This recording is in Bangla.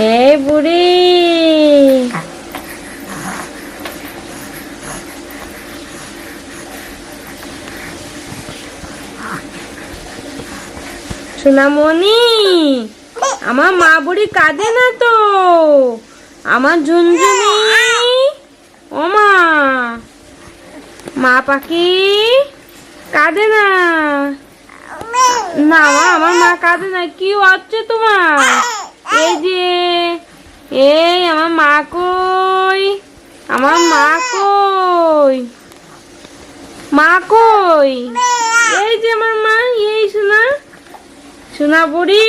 এই বুড়ি সোনামণি, আমার মা বুড়ি কাঁদে না তো? আমার ঝুনঝুনি, ও মা, মা পাখি কাঁদে না? না মা, আমার মা কাঁদে না। কি হচ্ছে তোমার? এই যে, এই আমার মা কই? আমার মা কই? মা কই? এই যে আমার মা, এই সোনা, সোনা বুড়ি।